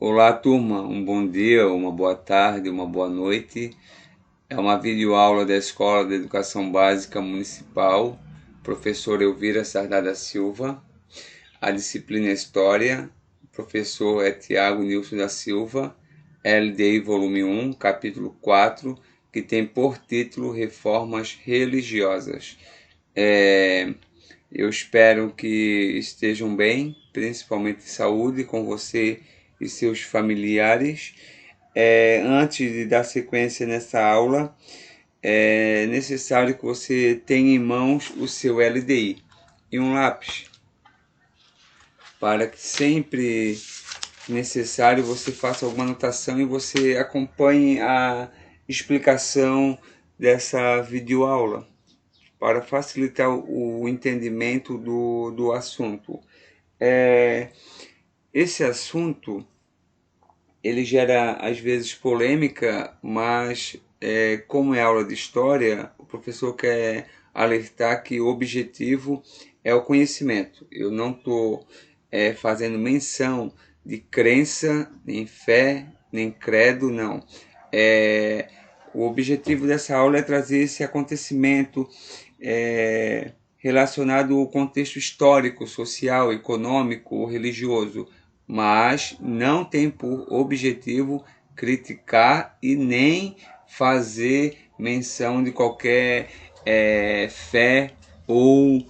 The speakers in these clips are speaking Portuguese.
Olá, turma. Um bom dia, uma boa tarde, uma boa noite. É uma videoaula da Escola de Educação Básica Municipal, professor Elvira Sardada Silva. A disciplina é História, o professor é Tiago Nilson da Silva, LDI volume 1, capítulo 4, que tem por título Reformas Religiosas. Eu espero que estejam bem, principalmente saúde, com você e seus familiares. Antes de dar sequência nessa aula, é necessário que você tenha em mãos o seu LDI e um lápis, para que sempre necessário você faça alguma anotação e você acompanhe a explicação dessa videoaula, para facilitar o entendimento do assunto. Esse assunto ele gera às vezes polêmica, mas como é aula de história, o professor quer alertar que o objetivo é o conhecimento. Eu não estou fazendo menção de crença, nem fé, nem credo, não. O objetivo dessa aula é trazer esse acontecimento relacionado ao contexto histórico, social, econômico, religioso, mas não tem por objetivo criticar e nem fazer menção de qualquer fé ou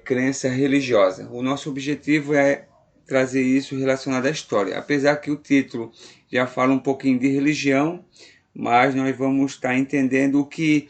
crença religiosa. O nosso objetivo é trazer isso relacionado à história, apesar que o título já fala um pouquinho de religião, mas nós vamos estar entendendo o que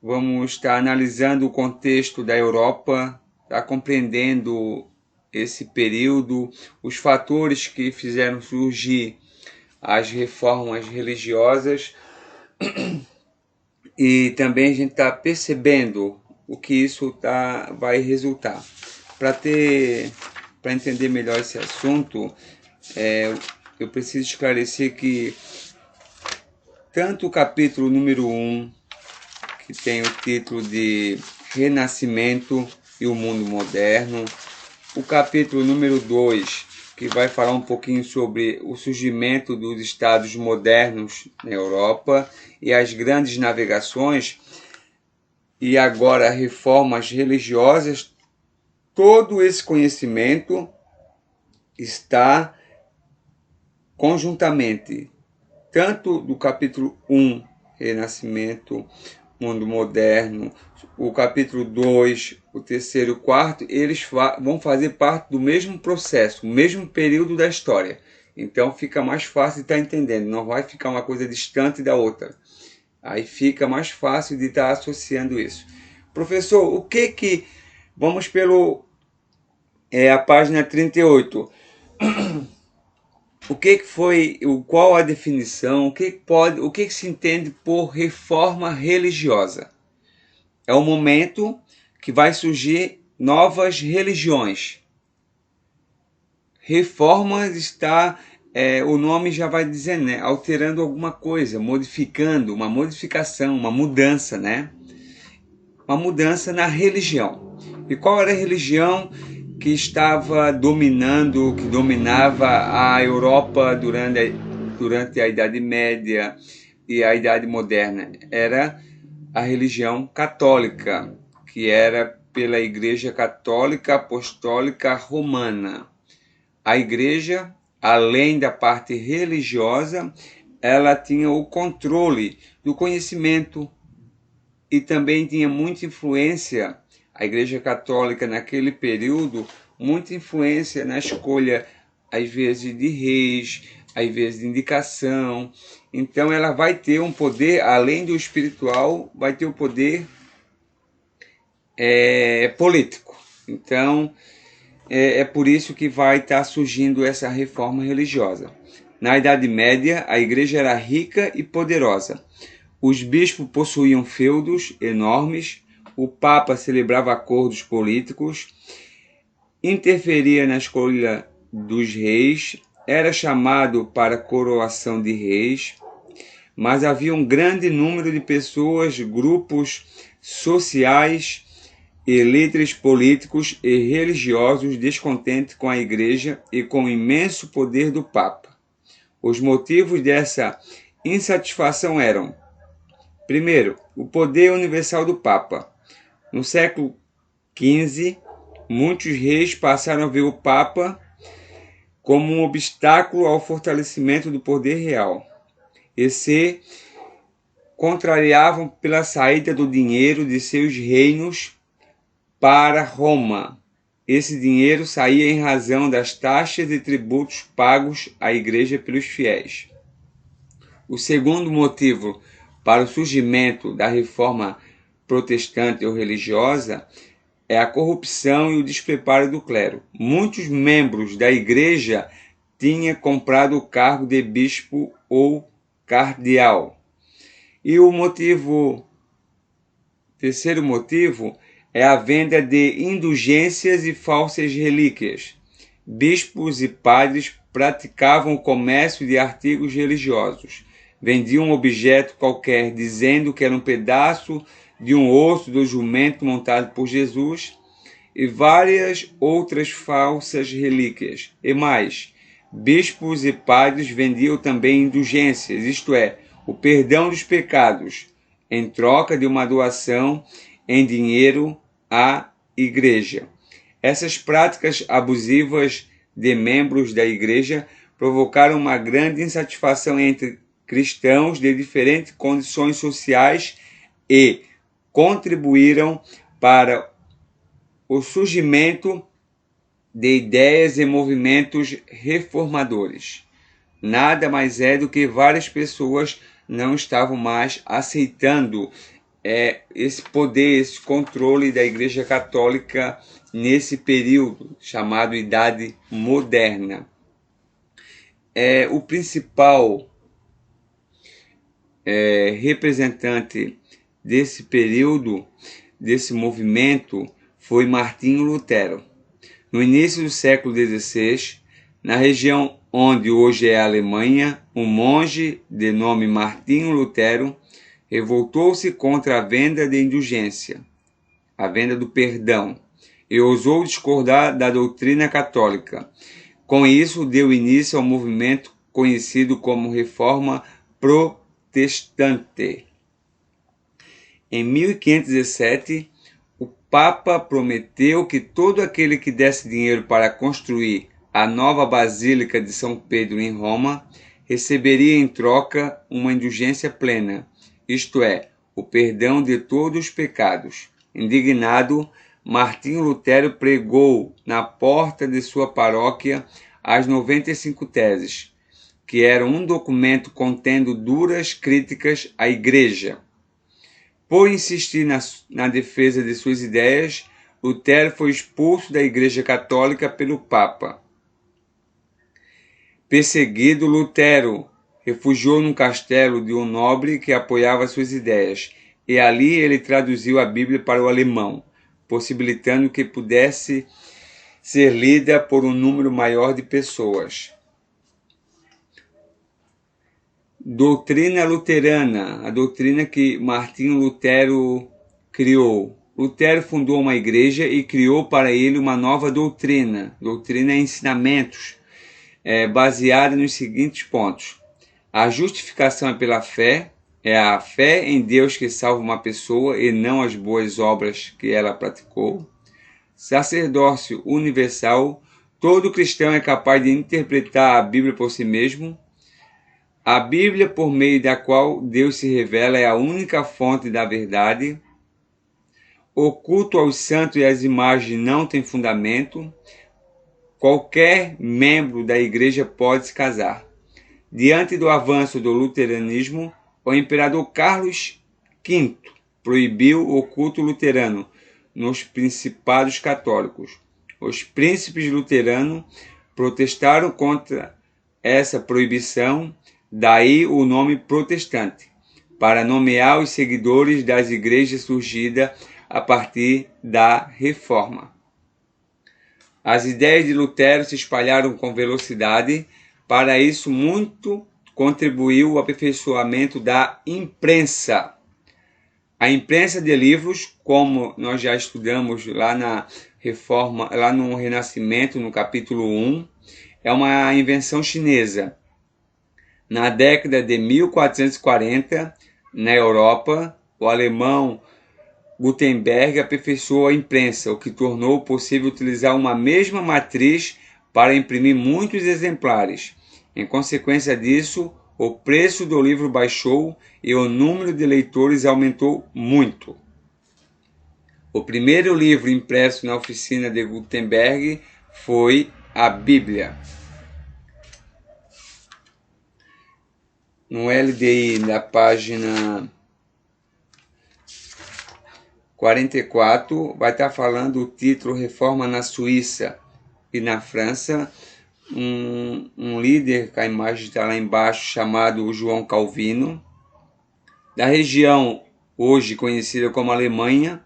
vamos estar analisando o contexto da Europa, tá compreendendo esse período, os fatores que fizeram surgir as reformas religiosas e também a gente está percebendo o que isso vai resultar. Para entender melhor esse assunto, eu preciso esclarecer que tanto o capítulo número 1, que tem o título de Renascimento e o Mundo Moderno, o capítulo número 2, que vai falar um pouquinho sobre o surgimento dos estados modernos na Europa e as grandes navegações, e agora reformas religiosas. Todo esse conhecimento está conjuntamente, tanto do capítulo 1, Renascimento, Mundo Moderno, o capítulo 2, o terceiro e o quarto, eles vão fazer parte do mesmo processo, o mesmo período da história. Então fica mais fácil de estar entendendo, não vai ficar uma coisa distante da outra. Aí fica mais fácil de estar associando isso. Professor, o que vamos pelo a página 38. O que foi, qual a definição, o que se entende por reforma religiosa? É o momento que vai surgir novas religiões. Reformas está, o nome já vai dizendo, né? Alterando alguma coisa, modificando, uma modificação, uma mudança, né? Uma mudança na religião. E qual era a religião que estava dominando, que dominava a Europa durante a Idade Média e a Idade Moderna? Era a religião católica, que era pela Igreja Católica Apostólica Romana. A igreja, além da parte religiosa, ela tinha o controle do conhecimento e também tinha muita influência, a Igreja Católica naquele período, muita influência na escolha, às vezes, de reis, às vezes de indicação. Então ela vai ter um poder, além do espiritual, vai ter o poder político. Então é por isso que vai estar surgindo essa reforma religiosa. Na Idade Média, a igreja era rica e poderosa. Os bispos possuíam feudos enormes, o Papa celebrava acordos políticos, interferia na escolha dos reis, era chamado para coroação de reis, mas havia um grande número de pessoas, grupos sociais e líderes políticos e religiosos descontentes com a Igreja e com o imenso poder do Papa. Os motivos dessa insatisfação eram: primeiro, o poder universal do Papa. No século XV, muitos reis passaram a ver o Papa como um obstáculo ao fortalecimento do poder real e se contrariavam pela saída do dinheiro de seus reinos para Roma. Esse dinheiro saía em razão das taxas e tributos pagos à Igreja pelos fiéis. O segundo motivo para o surgimento da reforma protestante ou religiosa é a corrupção e o despreparo do clero. Muitos membros da Igreja tinham comprado o cargo de bispo ou cardeal. E o terceiro motivo é a venda de indulgências e falsas relíquias. Bispos e padres praticavam o comércio de artigos religiosos. Vendiam um objeto qualquer dizendo que era um pedaço de um osso do jumento montado por Jesus e várias outras falsas relíquias. E mais, bispos e padres vendiam também indulgências, isto é, o perdão dos pecados, em troca de uma doação em dinheiro à Igreja. Essas práticas abusivas de membros da Igreja provocaram uma grande insatisfação entre cristãos de diferentes condições sociais e contribuíram para o surgimento de ideias e movimentos reformadores. Nada mais é do que várias pessoas não estavam mais aceitando esse poder, esse controle da Igreja Católica nesse período chamado Idade Moderna. O principal representante desse período, desse movimento, foi Martinho Lutero. No início do século XVI, na região onde hoje é a Alemanha, um monge de nome Martinho Lutero revoltou-se contra a venda de indulgência, a venda do perdão, e ousou discordar da doutrina católica. Com isso, deu início ao movimento conhecido como Reforma Protestante. Em 1517, o Papa prometeu que todo aquele que desse dinheiro para construir a nova Basílica de São Pedro em Roma receberia em troca uma indulgência plena, isto é, o perdão de todos os pecados. Indignado, Martinho Lutero pregou na porta de sua paróquia as 95 teses, que eram um documento contendo duras críticas à Igreja. Por insistir na defesa de suas ideias, Lutero foi expulso da Igreja Católica pelo Papa. Perseguido, Lutero refugiou num castelo de um nobre que apoiava suas ideias, e ali ele traduziu a Bíblia para o alemão, possibilitando que pudesse ser lida por um número maior de pessoas. Doutrina luterana, a doutrina que Martinho Lutero criou. Lutero fundou uma igreja e criou para ele uma nova doutrina e ensinamentos, baseada nos seguintes pontos. A justificação é pela fé, é a fé em Deus que salva uma pessoa e não as boas obras que ela praticou. Sacerdócio universal, todo cristão é capaz de interpretar a Bíblia por si mesmo. A Bíblia, por meio da qual Deus se revela, é a única fonte da verdade. O culto aos santos e às imagens não tem fundamento. Qualquer membro da igreja pode se casar. Diante do avanço do luteranismo, o imperador Carlos V proibiu o culto luterano nos principados católicos. Os príncipes luteranos protestaram contra essa proibição, daí o nome protestante, para nomear os seguidores das igrejas surgidas a partir da Reforma. As ideias de Lutero se espalharam com velocidade. Para isso, muito contribuiu o aperfeiçoamento da imprensa. A imprensa de livros, como nós já estudamos lá na Reforma, lá no Renascimento, no capítulo 1, é uma invenção chinesa. Na década de 1440, na Europa, o alemão Gutenberg aperfeiçoou a imprensa, o que tornou possível utilizar uma mesma matriz para imprimir muitos exemplares. Em consequência disso, o preço do livro baixou e o número de leitores aumentou muito. O primeiro livro impresso na oficina de Gutenberg foi a Bíblia. No LDI, na página 44, vai estar falando o título Reforma na Suíça e na França. Um líder, que a imagem está lá embaixo, chamado João Calvino, da região hoje conhecida como Alemanha.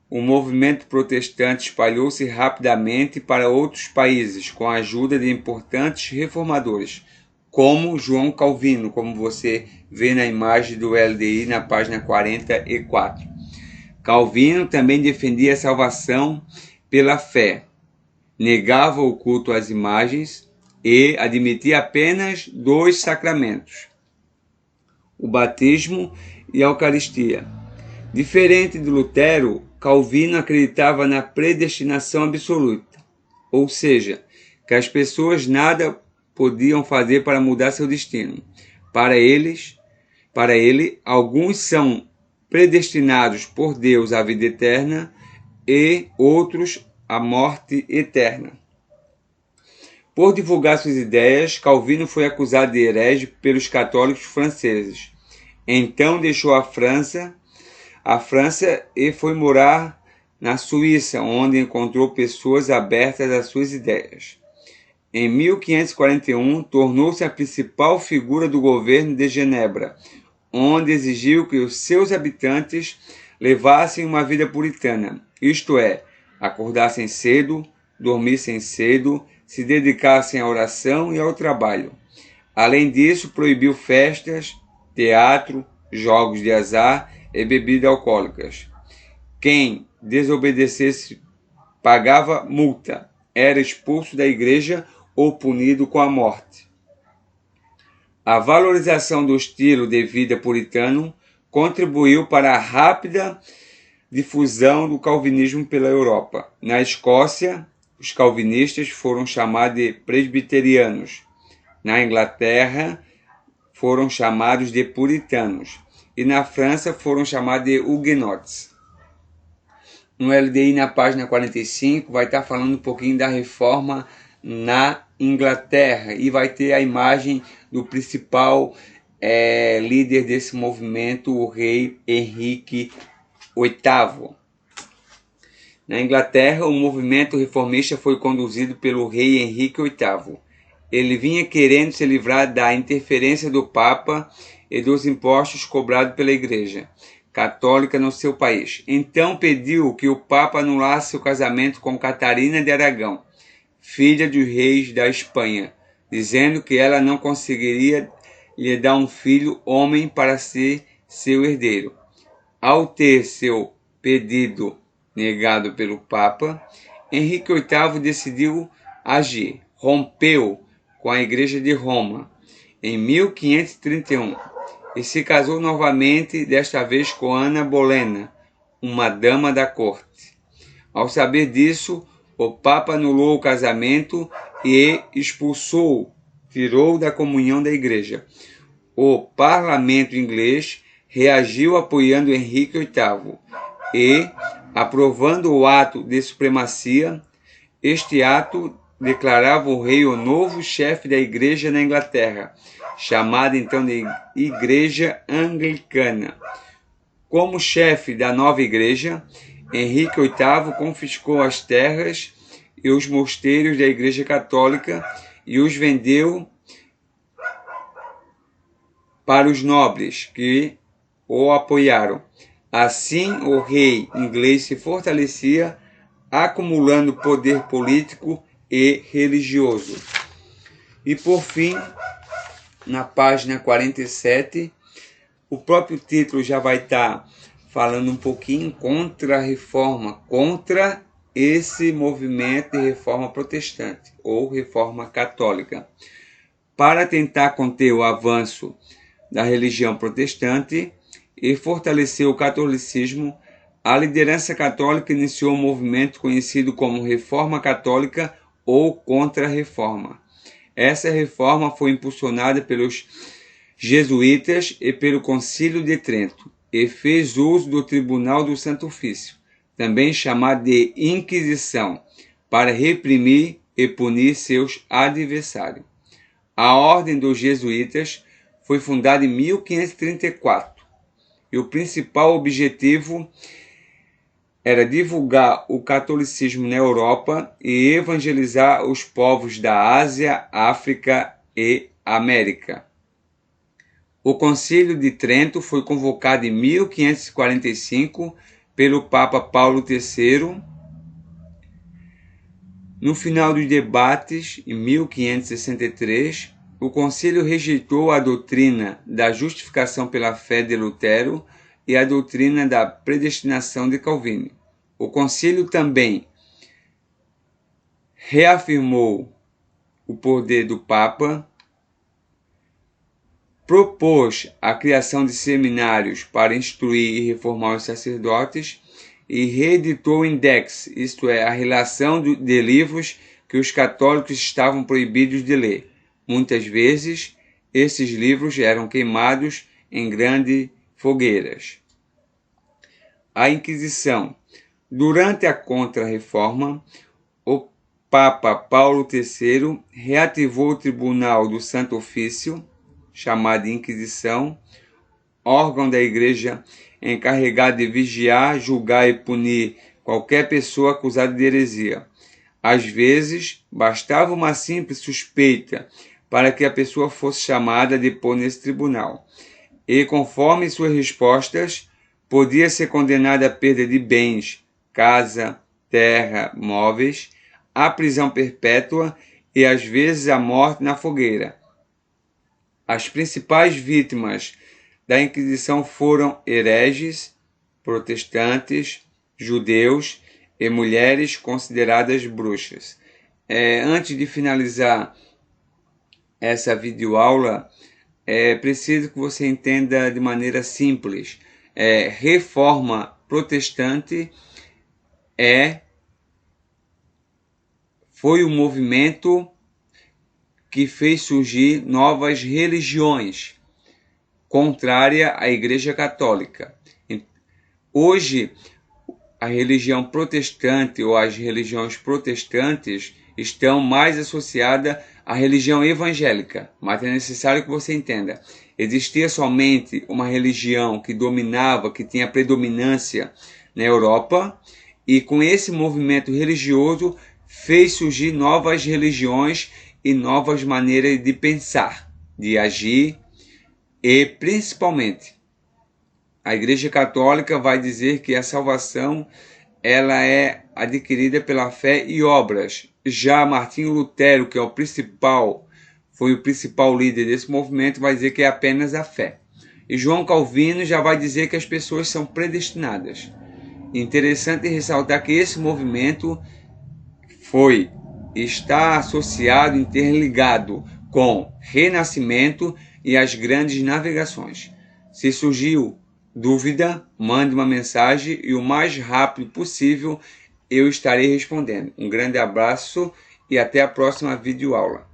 O movimento protestante espalhou-se rapidamente para outros países com a ajuda de importantes reformadores, como João Calvino, como você vê na imagem do LDI na página 44. Calvino também defendia a salvação pela fé, negava o culto às imagens e admitia apenas 2 sacramentos, o batismo e a Eucaristia. Diferente de Lutero, Calvino acreditava na predestinação absoluta, ou seja, que as pessoas nada podiam fazer para mudar seu destino. Para ele, alguns são predestinados por Deus à vida eterna e outros à morte eterna. Por divulgar suas ideias, Calvino foi acusado de herege pelos católicos franceses. Então deixou a França e foi morar na Suíça, onde encontrou pessoas abertas às suas ideias. Em 1541, tornou-se a principal figura do governo de Genebra, onde exigiu que os seus habitantes levassem uma vida puritana, isto é, acordassem cedo, dormissem cedo, se dedicassem à oração e ao trabalho. Além disso, proibiu festas, teatro, jogos de azar e bebidas alcoólicas. Quem desobedecesse pagava multa, era expulso da igreja ou punido com a morte. A valorização do estilo de vida puritano contribuiu para a rápida difusão do calvinismo pela Europa. Na Escócia, os calvinistas foram chamados de presbiterianos. Na Inglaterra, foram chamados de puritanos. E na França, foram chamados de huguenotes. No LDI, na página 45, vai estar falando um pouquinho da reforma na Inglaterra e vai ter a imagem do principal líder desse movimento, o rei Henrique VIII. Na Inglaterra, o movimento reformista foi conduzido pelo rei Henrique VIII. Ele vinha querendo se livrar da interferência do Papa e dos impostos cobrados pela Igreja Católica no seu país. Então pediu que o Papa anulasse o casamento com Catarina de Aragão, filha dos reis da Espanha, dizendo que ela não conseguiria lhe dar um filho homem para ser seu herdeiro. Ao ter seu pedido negado pelo Papa, Henrique VIII decidiu agir. Rompeu com a Igreja de Roma em 1531 e se casou novamente, desta vez com Ana Bolena, uma dama da corte. Ao saber disso, o Papa anulou o casamento e expulsou, tirou da comunhão da Igreja. O parlamento inglês reagiu apoiando Henrique VIII e, aprovando o ato de supremacia, este ato declarava o rei o novo chefe da Igreja na Inglaterra, chamada então de Igreja Anglicana. Como chefe da nova igreja, Henrique VIII confiscou as terras e os mosteiros da Igreja Católica e os vendeu para os nobres que o apoiaram. Assim, o rei inglês se fortalecia, acumulando poder político e religioso. E por fim, na página 47, O próprio título já vai estar falando um pouquinho contra a reforma, contra esse movimento de reforma protestante ou reforma católica. Para tentar conter o avanço da religião protestante e fortalecer o catolicismo, a liderança católica iniciou um movimento conhecido como Reforma Católica ou Contra-Reforma. Essa reforma foi impulsionada pelos jesuítas e pelo Concílio de Trento e fez uso do Tribunal do Santo Ofício, também chamado de Inquisição, para reprimir e punir seus adversários. A Ordem dos Jesuítas foi fundada em 1534 e o principal objetivo era divulgar o catolicismo na Europa e evangelizar os povos da Ásia, África e América. O Concílio de Trento foi convocado em 1545 pelo Papa Paulo III. No final dos debates, em 1563, o Concílio rejeitou a doutrina da justificação pela fé de Lutero e a doutrina da predestinação de Calvino. O Concílio também reafirmou o poder do Papa, propôs a criação de seminários para instruir e reformar os sacerdotes e reeditou o Index, isto é, a relação de livros que os católicos estavam proibidos de ler. Muitas vezes, esses livros eram queimados em grandes fogueiras. A Inquisição. Durante a Contra-Reforma, o Papa Paulo III reativou o Tribunal do Santo Ofício, chamado Inquisição, órgão da Igreja encarregado de vigiar, julgar e punir qualquer pessoa acusada de heresia. Às vezes, bastava uma simples suspeita para que a pessoa fosse chamada a depor nesse tribunal. E, conforme suas respostas, podia ser condenada à perda de bens, casa, terra, móveis, à prisão perpétua e, às vezes, à morte na fogueira. As principais vítimas da Inquisição foram hereges, protestantes, judeus e mulheres consideradas bruxas. Antes de finalizar essa videoaula, é preciso que você entenda de maneira simples. Reforma protestante foi um movimento que fez surgir novas religiões contrária à Igreja Católica. Hoje, a religião protestante ou as religiões protestantes estão mais associadas à religião evangélica, mas é necessário que você entenda. Existia somente uma religião que dominava, que tinha predominância na Europa, e com esse movimento religioso fez surgir novas religiões e novas maneiras de pensar, de agir, e principalmente a Igreja Católica vai dizer que a salvação ela é adquirida pela fé e obras. Já Martinho Lutero, que é foi o principal líder desse movimento, vai dizer que é apenas a fé. E João Calvino já vai dizer que as pessoas são predestinadas. Interessante ressaltar que esse movimento está associado, interligado com Renascimento e as grandes navegações. Se surgiu dúvida, mande uma mensagem e o mais rápido possível eu estarei respondendo. Um grande abraço e até a próxima videoaula.